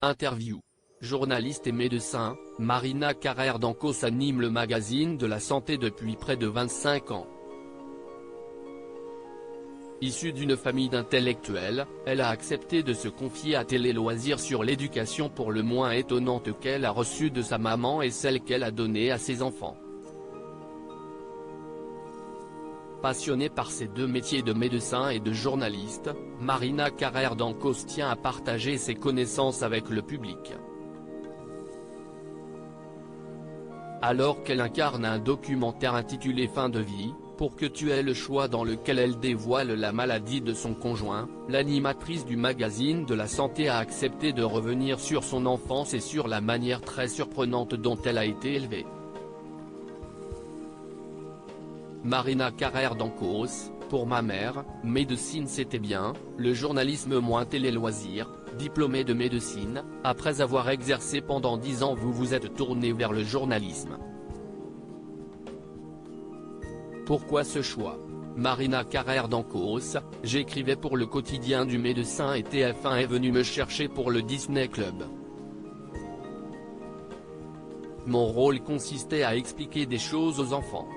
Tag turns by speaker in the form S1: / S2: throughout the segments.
S1: Interview. Journaliste et médecin, Marina Carrère d'Ancos anime le magazine de la santé depuis près de 25 ans. Issue d'une famille d'intellectuels, elle a accepté de se confier à Télé Loisirs sur l'éducation pour le moins étonnante qu'elle a reçue de sa maman et celle qu'elle a donnée à ses enfants. Passionnée par ses deux métiers de médecin et de journaliste, Marina Carrère d'Ancos tient à partager ses connaissances avec le public. Alors qu'elle incarne un documentaire intitulé Fin de vie, pour que tu aies le choix dans lequel elle dévoile la maladie de son conjoint, l'animatrice du magazine de la santé a accepté de revenir sur son enfance et sur la manière très surprenante dont elle a été élevée. Marina Carrère d'Ancos, pour ma mère, médecine c'était bien, le journalisme moins Télé Loisirs, diplômée de médecine, après avoir exercé pendant 10 ans vous vous êtes tournée vers le journalisme. Pourquoi ce choix? Marina Carrère d'Ancos, j'écrivais pour le quotidien du médecin et TF1 est venu me chercher pour le Disney Club. Mon rôle consistait à expliquer des choses aux enfants.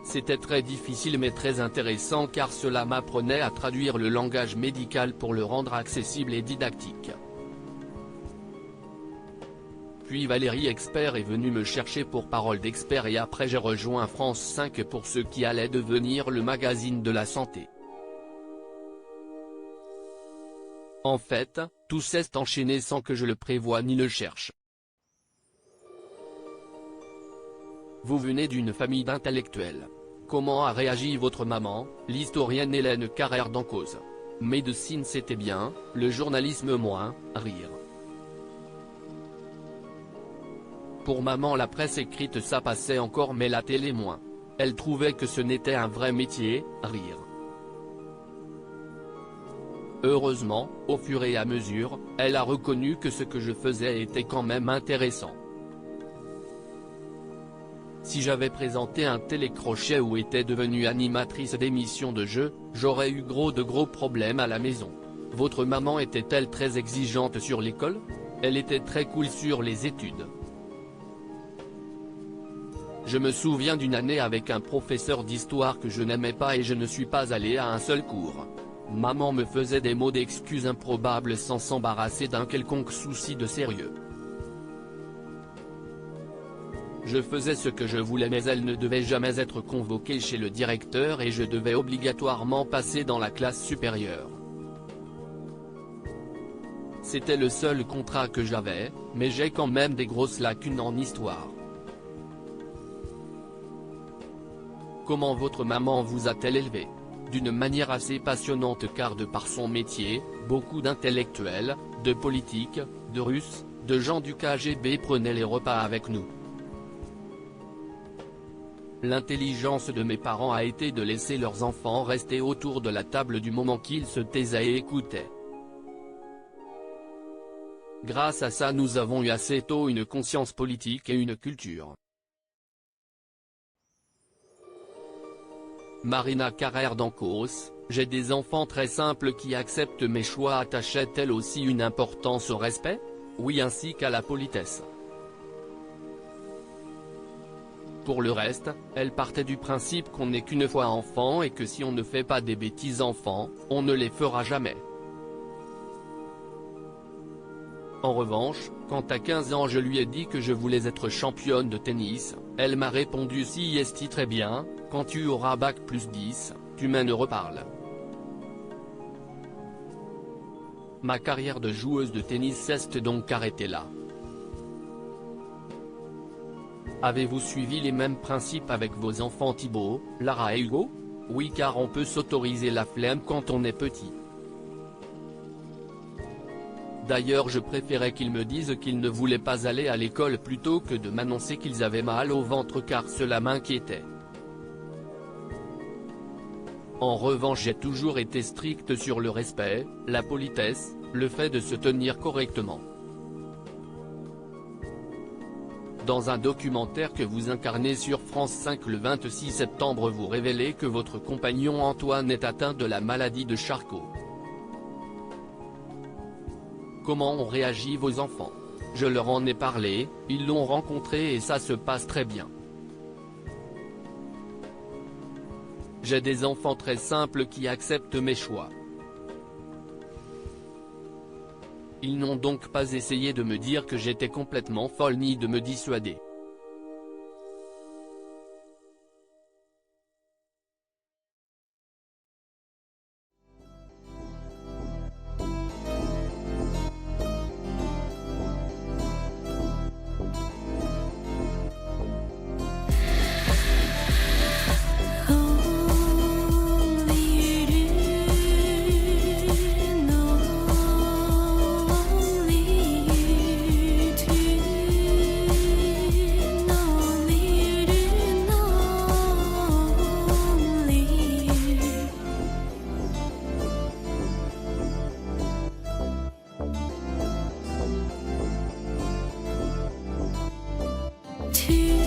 S1: C'était très difficile mais très intéressant car cela m'apprenait à traduire le langage médical pour le rendre accessible et didactique. Puis Valérie Expert est venue me chercher pour Parole d'Expert et après j'ai rejoint France 5 pour ce qui allait devenir le magazine de la santé. En fait, tout s'est enchaîné sans que je le prévoie ni le cherche. Vous venez d'une famille d'intellectuels. Comment a réagi votre maman, l'historienne Hélène Carrère d'Ancos? Médecine c'était bien, le journalisme moins, rire. Pour maman la presse écrite ça passait encore mais la télé moins. Elle trouvait que ce n'était un vrai métier, rire. Heureusement, au fur et à mesure, elle a reconnu que ce que je faisais était quand même intéressant. Si j'avais présenté un télécrochet ou était devenue animatrice d'émissions de jeux, j'aurais eu de gros problèmes à la maison. Votre maman était-elle très exigeante sur l'école? Elle était très cool sur les études. Je me souviens d'une année avec un professeur d'histoire que je n'aimais pas et je ne suis pas allé à un seul cours. Maman me faisait des mots d'excuses improbables sans s'embarrasser d'un quelconque souci de sérieux. Je faisais ce que je voulais mais elle ne devait jamais être convoquée chez le directeur et je devais obligatoirement passer dans la classe supérieure. C'était le seul contrat que j'avais, mais j'ai quand même des grosses lacunes en histoire. Comment votre maman vous a-t-elle élevé? D'une manière assez passionnante car de par son métier, beaucoup d'intellectuels, de politiques, de Russes, de gens du KGB prenaient les repas avec nous. L'intelligence de mes parents a été de laisser leurs enfants rester autour de la table du moment qu'ils se taisaient et écoutaient. Grâce à ça nous avons eu assez tôt une conscience politique et une culture. Marina Carrère d'Ancos, j'ai des enfants très simples qui acceptent mes choix. Attachait-elle aussi une importance au respect? Oui, ainsi qu'à la politesse. Pour le reste, elle partait du principe qu'on n'est qu'une fois enfant et que si on ne fait pas des bêtises enfants, on ne les fera jamais. En revanche, quand à 15 ans je lui ai dit que je voulais être championne de tennis, elle m'a répondu si est très bien, quand tu auras bac+10, tu m'en reparles. Ma carrière de joueuse de tennis s'est donc arrêtée là. Avez-vous suivi les mêmes principes avec vos enfants Thibaut, Lara et Hugo? Oui, car on peut s'autoriser la flemme quand on est petit. D'ailleurs je préférais qu'ils me disent qu'ils ne voulaient pas aller à l'école plutôt que de m'annoncer qu'ils avaient mal au ventre car cela m'inquiétait. En revanche j'ai toujours été stricte sur le respect, la politesse, le fait de se tenir correctement. Dans un documentaire que vous incarnez sur France 5 le 26 septembre vous révélez que votre compagnon Antoine est atteint de la maladie de Charcot. Comment ont réagi vos enfants? Je leur en ai parlé, ils l'ont rencontré et ça se passe très bien. J'ai des enfants très simples qui acceptent mes choix. Ils n'ont donc pas essayé de me dire que j'étais complètement folle ni de me dissuader.
S2: To